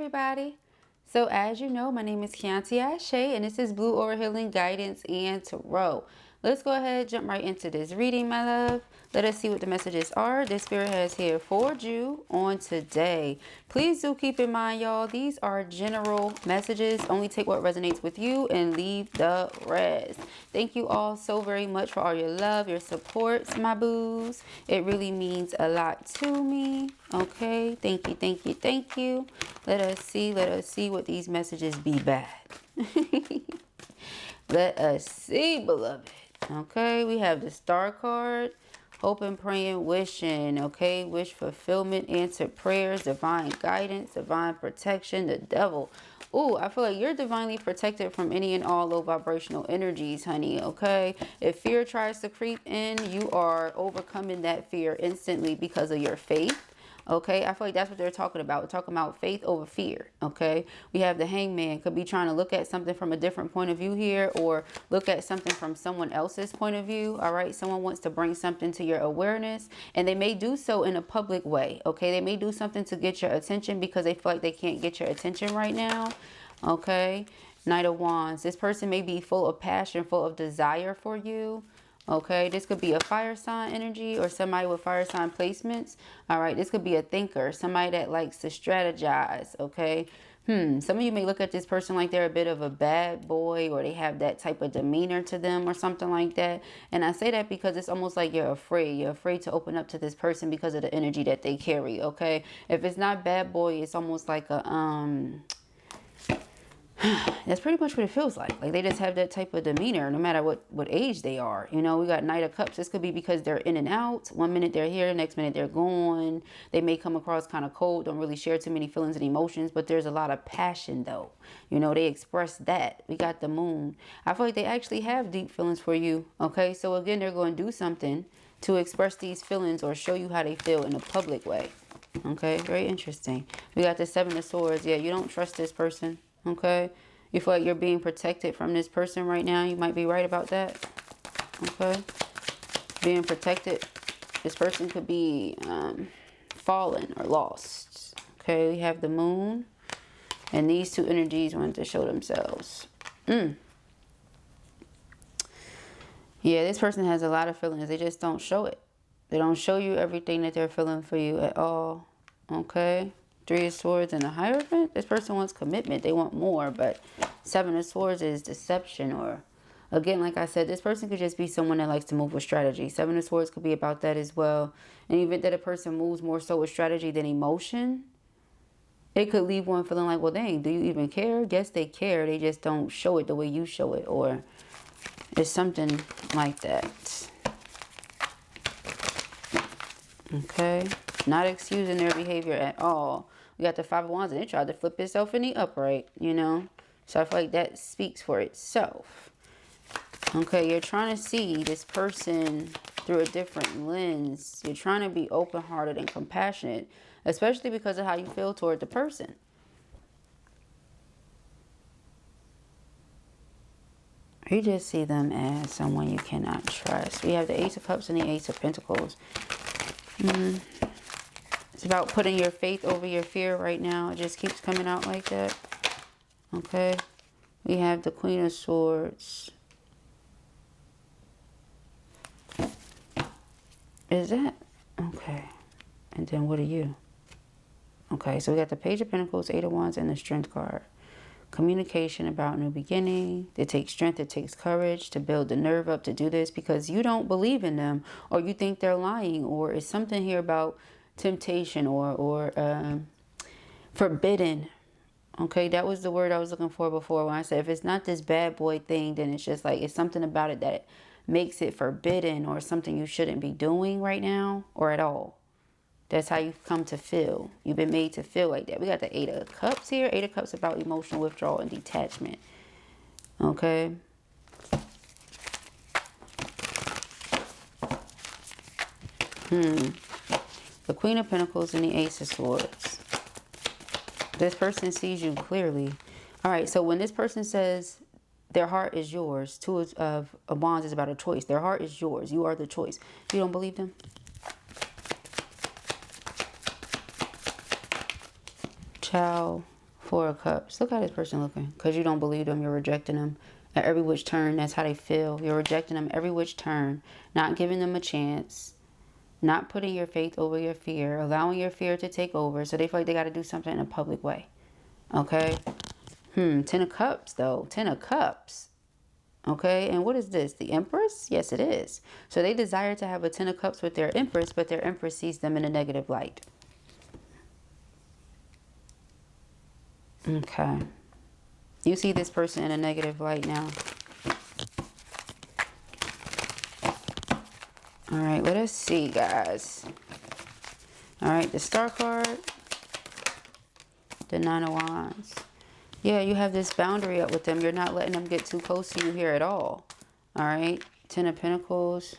everybody. So as you know, my name is Kianti Ayshea and this is Blue Aura Healing Guidance and Tarot. Let's go ahead, jump right into this reading, my love. Let us see what the messages are this Spirit has here for you on today. Please do keep in mind, y'all, these are general messages. Only take what resonates with you and leave the rest. Thank you all so very much for all your love, your support, my boos. It really means a lot to me. Okay, thank you, thank you, thank you. Let us see what these messages be bad. Let us see, beloved. Okay, we have the Star card. Hoping, praying, wishing. Okay, wish fulfillment, answered prayers, divine guidance, divine protection, the devil. Ooh, I feel like you're divinely protected from any and all low vibrational energies, honey. Okay, if fear tries to creep in, you are overcoming that fear instantly because of your faith. Okay, I feel like that's what they're talking about. We're talking about faith over fear. Okay, we have the Hangman. Could be trying to look at something from a different point of view here, or look at something from someone else's point of view. All right, someone wants to bring something to your awareness, and they may do so in a public way. Okay, they may do something to get your attention because they feel like they can't get your attention right now. Okay, Knight of Wands. This person may be full of passion, full of desire for you. Okay, this could be a fire sign energy or somebody with fire sign placements. All right, this could be a thinker, somebody that likes to strategize. Okay, some of you may look at this person like they're a bit of a bad boy, or they have that type of demeanor to them or something like that. And I say that because it's almost like you're afraid to open up to this person because of the energy that they carry. Okay, if it's not bad boy, it's almost like a that's pretty much what it feels like. Like they just have that type of demeanor no matter what age they are. You know, we got Knight of Cups. This could be because they're in and out. One minute they're here, next minute they're gone. They may come across kind of cold, don't really share too many feelings and emotions, but there's a lot of passion though. You know, they express that. We got the Moon. I feel like they actually have deep feelings for you. Okay, so again, they're going to do something to express these feelings or show you how they feel in a public way. Okay, very interesting. We got the Seven of Swords. Yeah, you don't trust this person. Okay, you feel like you're being protected from this person right now. You might be right about that. Okay, being protected. This person could be fallen or lost. Okay, we have the Moon, and these two energies want to show themselves. Yeah, this person has a lot of feelings. They just don't show it. They don't show you everything that they're feeling for you at all. Okay. Three of Swords and the Hierophant. This person wants commitment. They want more. But Seven of Swords is deception. Or again, like I said, this person could just be someone that likes to move with strategy. Seven of Swords could be about that as well. And even that a person moves more so with strategy than emotion, it could leave one feeling like, well, dang, do you even care? Yes, they care. They just don't show it the way you show it. Or it's something like that. Okay. Not excusing their behavior at all. We got the Five of Wands and it tried to flip itself in the upright, you know. So I feel like that speaks for itself. Okay, you're trying to see this person through a different lens. You're trying to be open-hearted and compassionate, especially because of how you feel toward the person. You just see them as someone you cannot trust. We have the Ace of Cups and the Ace of Pentacles. It's about putting your faith over your fear right now. It just keeps coming out like that. Okay. We have the Queen of Swords. Is that? Okay. And then what are you? Okay. So we got the Page of Pentacles, Eight of Wands, and the Strength card. Communication about new beginning. It takes strength. It takes courage to build the nerve up to do this because you don't believe in them, or you think they're lying, or it's something here about temptation or forbidden. Okay, that was the word I was looking for before when I said if it's not this bad boy thing, then it's just like it's something about it that makes it forbidden or something you shouldn't be doing right now or at all. That's how you've come to feel. You've been made to feel like that. We got the Eight of Cups here. Eight of Cups about emotional withdrawal and detachment. Okay. The Queen of Pentacles and the Ace of Swords. This person sees you clearly. All right, so when this person says their heart is yours, Two of Wands is about a choice. Their heart is yours. You are the choice. You don't believe them? Child, Four of Cups. Look how this person looking. Because you don't believe them. You're rejecting them. At every which turn, that's how they feel. You're rejecting them every which turn. Not giving them a chance. Not putting your faith over your fear. Allowing your fear to take over. So they feel like they got to do something in a public way. Okay? Ten of Cups, though. Ten of Cups. Okay? And what is this? The Empress? Yes, it is. So they desire to have a Ten of Cups with their Empress, but their Empress sees them in a negative light. Okay. You see this person in a negative light now. All right, let us see, guys. All right, the Star card. The Nine of Wands. Yeah, you have this boundary up with them. You're not letting them get too close to you here at all. All right, Ten of Pentacles.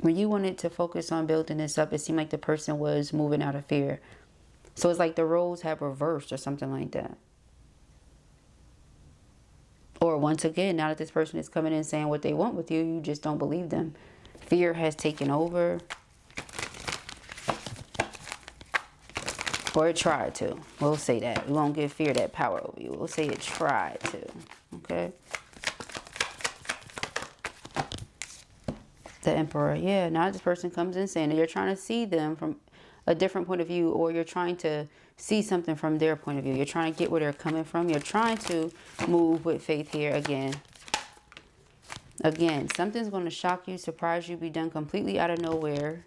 When you wanted to focus on building this up, it seemed like the person was moving out of fear. So it's like the roles have reversed or something like that. Or once again, now that this person is coming in saying what they want with you, you just don't believe them. Fear has taken over. Or it tried to. We'll say that. We won't give fear that power over you. We'll say it tried to. Okay? The Emperor. Yeah, now this person comes in saying that you're trying to see them from a different point of view, or you're trying to see something from their point of view. You're trying to get where they're coming from. You're trying to move with faith here again. Again, something's going to shock you, surprise you, be done completely out of nowhere.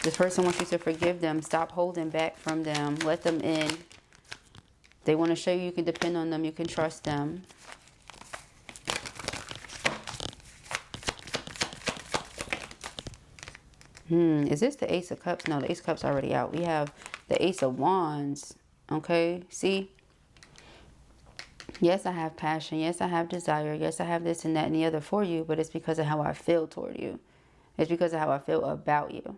This person wants you to forgive them. Stop holding back from them. Let them in. They want to show you can depend on them. You can trust them. Is this the Ace of Cups? No, the Ace of Cups already out. We have the Ace of Wands. Okay, see? Yes, I have passion. Yes, I have desire. Yes, I have this and that and the other for you, but it's because of how I feel toward you. It's because of how I feel about you.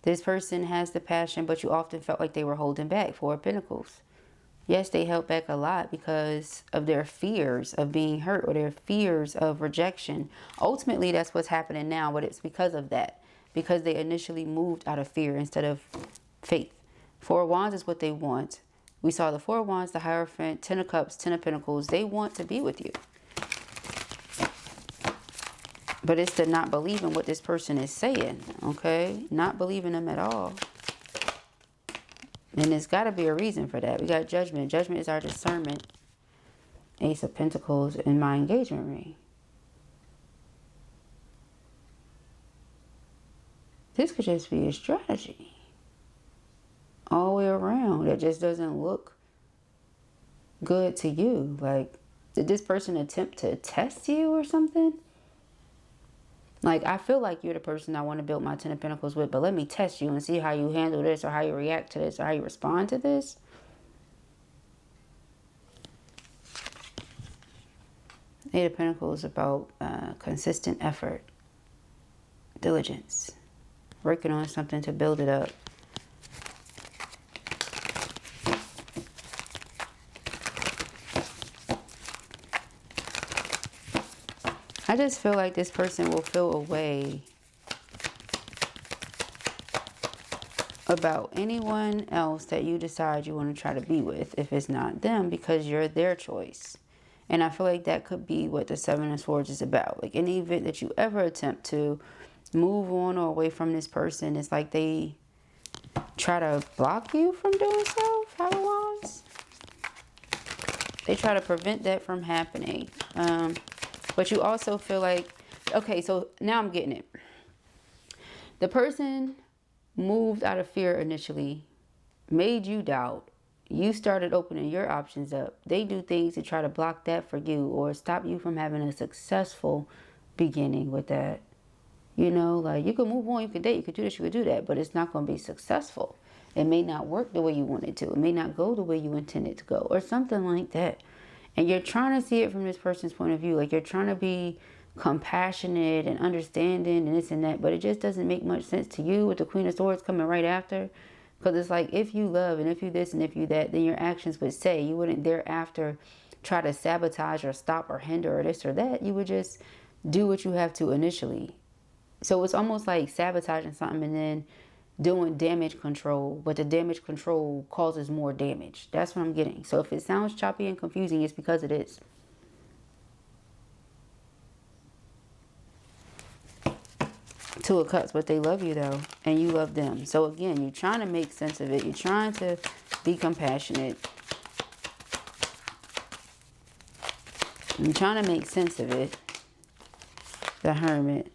This person has the passion, but you often felt like they were holding back. Four of Pentacles. Yes, they held back a lot because of their fears of being hurt or their fears of rejection. Ultimately, that's what's happening now, but it's because of that. Because they initially moved out of fear instead of faith. Four of Wands is what they want. We saw the Four of Wands, the Hierophant, Ten of Cups, Ten of Pentacles. They want to be with you. But it's to not believing what this person is saying, okay? Not believing them at all. And there's got to be a reason for that. We got Judgment. Judgment is our discernment. Ace of Pentacles in my engagement ring. This could just be a strategy. All the way around. It just doesn't look good to you. Like, did this person attempt to test you or something? Like, I feel like you're the person I want to build my Ten of Pentacles with, but let me test you and see how you handle this or how you react to this or how you respond to this. Eight of Pentacles is about consistent effort, diligence, working on something to build it up. I just feel like this person will feel a way about anyone else that you decide you want to try to be with if it's not them, because you're their choice. And I feel like that could be what the Seven of Swords is about. Like, any event that you ever attempt to move on or away from this person, it's like they try to block you from doing so. Five of Wands. They try to prevent that from happening. But you also feel like, okay, so now I'm getting it. The person moved out of fear initially, made you doubt. You started opening your options up. They do things to try to block that for you or stop you from having a successful beginning with that. You know, like, you can move on, you can date, you can do this, you can do that, but it's not going to be successful. It may not work the way you want it to. It may not go the way you intend it to go or something like that. And you're trying to see it from this person's point of view. Like, you're trying to be compassionate and understanding and this and that. But it just doesn't make much sense to you with the Queen of Swords coming right after. Because it's like, if you love and if you this and if you that, then your actions would say. You wouldn't thereafter try to sabotage or stop or hinder or this or that. You would just do what you have to initially. So it's almost like sabotaging something and then doing damage control, but the damage control causes more damage. That's what I'm getting. So if it sounds choppy and confusing, it's because it is. Two of Cups, but they love you though, and you love them. So again, you're trying to make sense of it. You're trying to be compassionate. You're trying to make sense of it. The Hermit,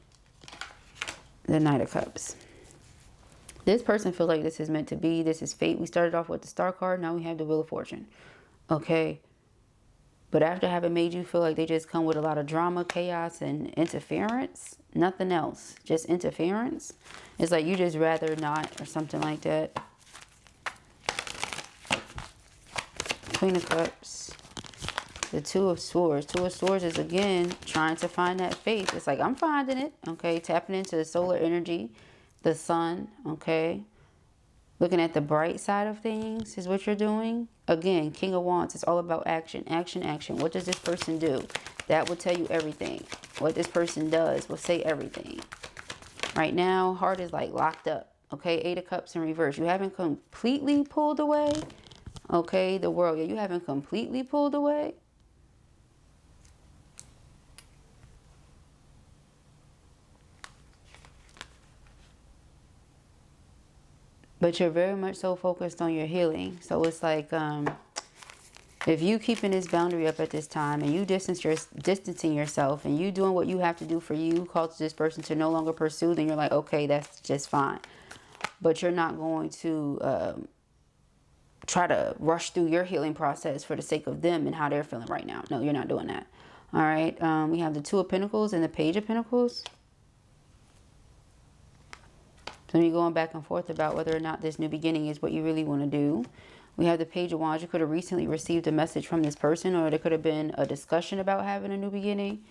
the Knight of Cups. This person feels like this is meant to be. This is fate. We started off with the Star card. Now we have the Wheel of Fortune. Okay. But after having made you feel like they just come with a lot of drama, chaos, and interference, nothing else, just interference. It's like you just rather not or something like that. Queen of Cups. The Two of Swords. Two of Swords is, again, trying to find that faith. It's like, I'm finding it. Okay. Tapping into the solar energy. The sun. Okay. Looking at the bright side of things is what you're doing. Again, King of Wands. It's all about action, action, action. What does this person do? That will tell you everything. What this person does will say everything. Right now, heart is like locked up. Okay, Eight of Cups in reverse. You haven't completely pulled away. Okay, the World. Yeah, you haven't completely pulled away. But you're very much so focused on your healing. So it's like, if you keeping this boundary up at this time and you distancing yourself and you doing what you have to do for you, cause this person to no longer pursue, then you're like, okay, that's just fine. But you're not going to try to rush through your healing process for the sake of them and how they're feeling right now. No, you're not doing that. All right. We have the Two of Pentacles and the Page of Pentacles. So you're going back and forth about whether or not this new beginning is what you really want to do. We have the Page of Wands. You could have recently received a message from this person, or there could have been a discussion about having a new beginning.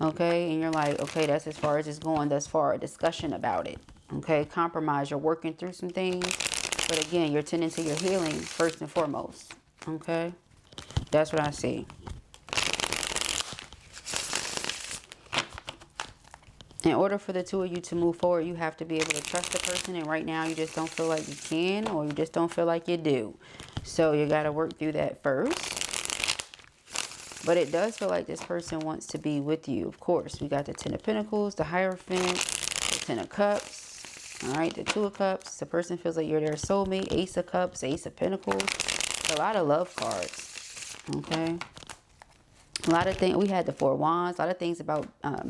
Okay, and you're like, okay, that's as far as it's going thus far, a discussion about it. Okay, compromise. You're working through some things. But again, you're tending to your healing first and foremost. Okay, that's what I see. In order for the two of you to move forward, you have to be able to trust the person. And right now, you just don't feel like you can, or you just don't feel like you do. So you got to work through that first. But it does feel like this person wants to be with you. Of course, we got the Ten of Pentacles, the Hierophant, the Ten of Cups. All right, the Two of Cups. The person feels like you're their soulmate. Ace of Cups, Ace of Pentacles. A lot of love cards. Okay. A lot of things. We had the Four of Wands. A lot of things about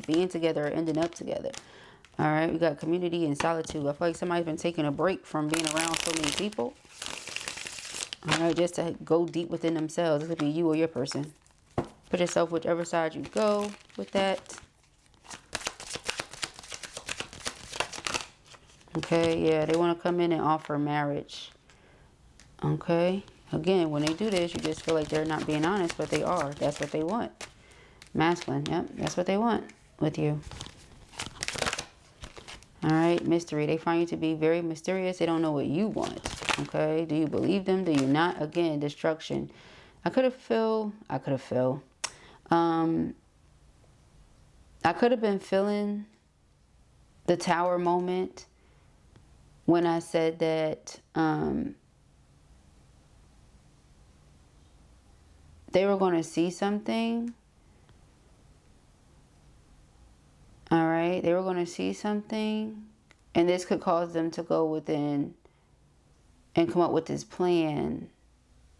being together or ending up together. All right. We got community and solitude. I feel like somebody's been taking a break from being around so many people. All right. Just to go deep within themselves. It could be you or your person. Put yourself whichever side you go with that. Okay. Yeah. They want to come in and offer marriage. Okay. Again, when they do this, you just feel like they're not being honest, but they are. That's what they want. Masculine. Yep. That's what they want with you. All right. Mystery. They find you to be very mysterious. They don't know what you want. Okay. Do you believe them? Do you not? Again, destruction. I could have been feeling the Tower moment when I said that they were going to see something. All right. They were going to see something. And this could cause them to go within and come up with this plan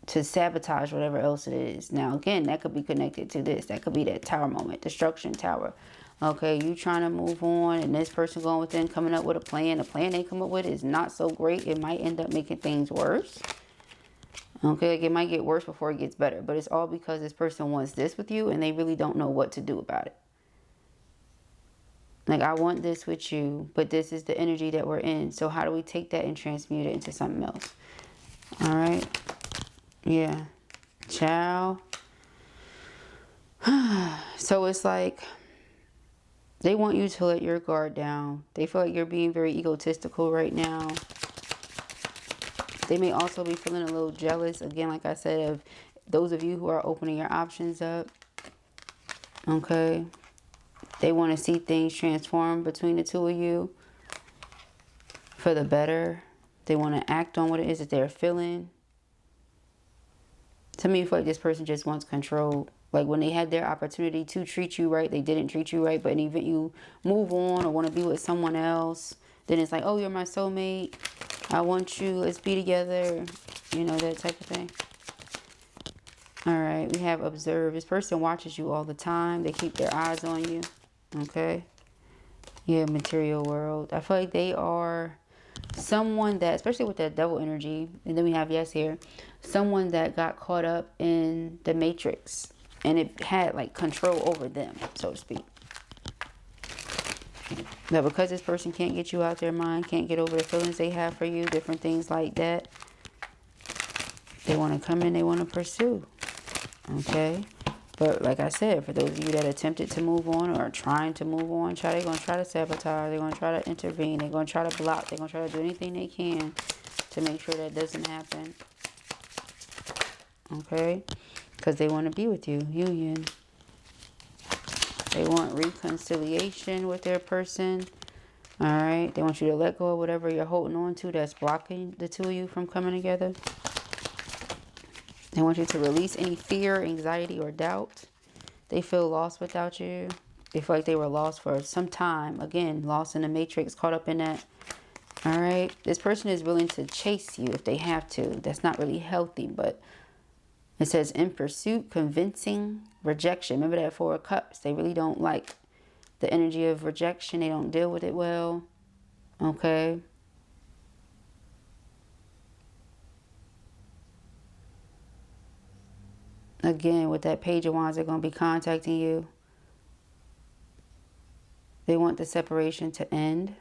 to sabotage whatever else it is. Now, again, that could be connected to this. That could be that Tower moment. Destruction Tower. Okay, you trying to move on and this person going within, coming up with a plan. The plan they come up with is not so great. It might end up making things worse. Okay, like it might get worse before it gets better. But it's all because this person wants this with you and they really don't know what to do about it. Like, I want this with you, but this is the energy that we're in. So how do we take that and transmute it into something else? All right. Yeah. Ciao. So it's like they want you to let your guard down. They feel like you're being very egotistical right now. They may also be feeling a little jealous. Again, like I said, of those of you who are opening your options up. Okay. They want to see things transform between the two of you for the better. They want to act on what it is that they're feeling. To me, I feel like this person just wants control. Like when they had their opportunity to treat you right, they didn't treat you right. But in the event you move on or want to be with someone else, then it's like, oh, you're my soulmate. I want you. Let's be together. You know, that type of thing. All right, we have observe. This person watches you all the time. They keep their eyes on you. Okay. Yeah, material world. I feel like they are someone that, especially with that devil energy, and then we have yes here, someone that got caught up in the matrix and it had like control over them, so to speak. Now because this person can't get you out their mind, can't get over the feelings they have for you, different things like that, they want to come in, they want to pursue. Okay. But like I said, for those of you that attempted to move on or are trying to move on, they're going to try to sabotage. They're going to try to intervene. They're going to try to block. They're going to try to do anything they can to make sure that doesn't happen. Okay? Because they want to be with you. Union. They want reconciliation with their person. Alright? They want you to let go of whatever you're holding on to that's blocking the two of you from coming together. They want you to release any fear, anxiety, or doubt. They feel lost without you. They feel like they were lost for some time. Again, lost in the matrix, caught up in that. All right. This person is willing to chase you if they have to. That's not really healthy, but it says in pursuit, convincing, rejection. Remember that Four of Cups. They really don't like the energy of rejection. They don't deal with it well. Okay. Again, with that Page of Wands, they're going to be contacting you. They want the separation to end.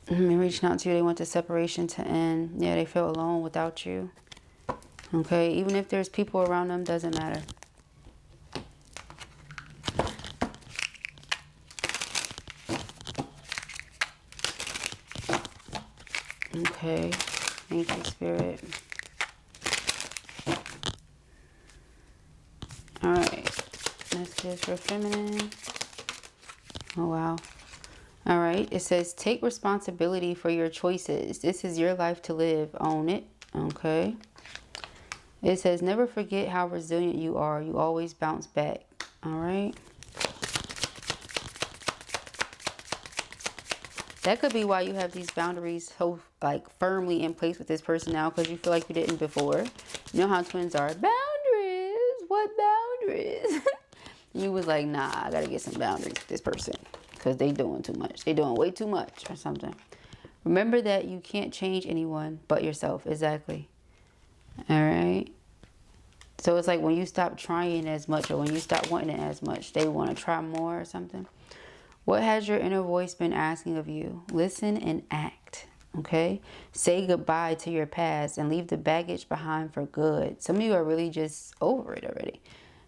Reaching out to you, they want the separation to end. Yeah, they feel alone without you. Okay, even if there's people around them, doesn't matter. Okay, thank you, Spirit. All right, messages for feminine. Oh, wow. All right, it says take responsibility for your choices. This is your life to live. Own it. Okay. It says never forget how resilient you are. You always bounce back. All right. That could be why you have these boundaries so like firmly in place with this person now, because you feel like you didn't before. You know how twins are. Boundaries? What boundaries? You was like, nah, I gotta get some boundaries with this person because they doing too much. They doing way too much or something. Remember that you can't change anyone but yourself. Exactly. All right. So it's like when you stop trying as much or when you stop wanting it as much, they want to try more or something. What has your inner voice been asking of you? Listen and act, okay? Say goodbye to your past and leave the baggage behind for good. Some of you are really just over it already.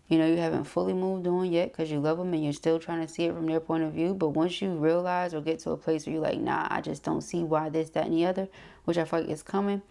You know, you haven't fully moved on yet because you love them and you're still trying to see it from their point of view. But once you realize or get to a place where you're like, nah, I just don't see why this, that, and the other, which I feel like is coming,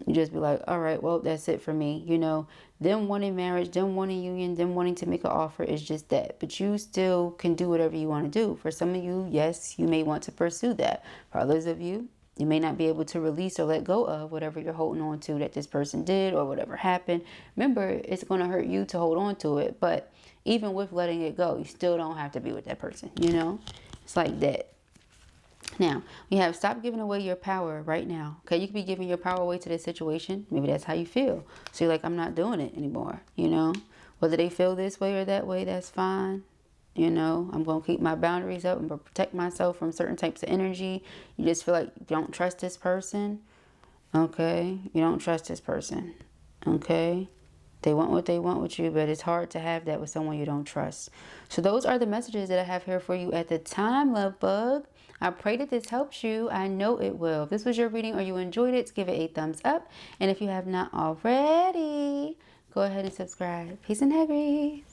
you just be like, all right, well, that's it for me. You know, them wanting marriage, them wanting union, them wanting to make an offer is just that. But you still can do whatever you want to do. For some of you, yes, you may want to pursue that. For others of you, you may not be able to release or let go of whatever you're holding on to that this person did or whatever happened. Remember, it's going to hurt you to hold on to it. But even with letting it go, you still don't have to be with that person. You know, it's like that. Now, we have stop giving away your power right now. Okay, you could be giving your power away to this situation. Maybe that's how you feel. So you're like, I'm not doing it anymore, you know. Whether they feel this way or that way, that's fine. You know, I'm going to keep my boundaries up and protect myself from certain types of energy. You just feel like you don't trust this person. Okay, you don't trust this person. Okay. They want what they want with you, but it's hard to have that with someone you don't trust. So those are the messages that I have here for you at the time, love bug. I pray that this helps you. I know it will. If this was your reading or you enjoyed it, give it a thumbs up. And if you have not already, go ahead and subscribe. Peace and happiness.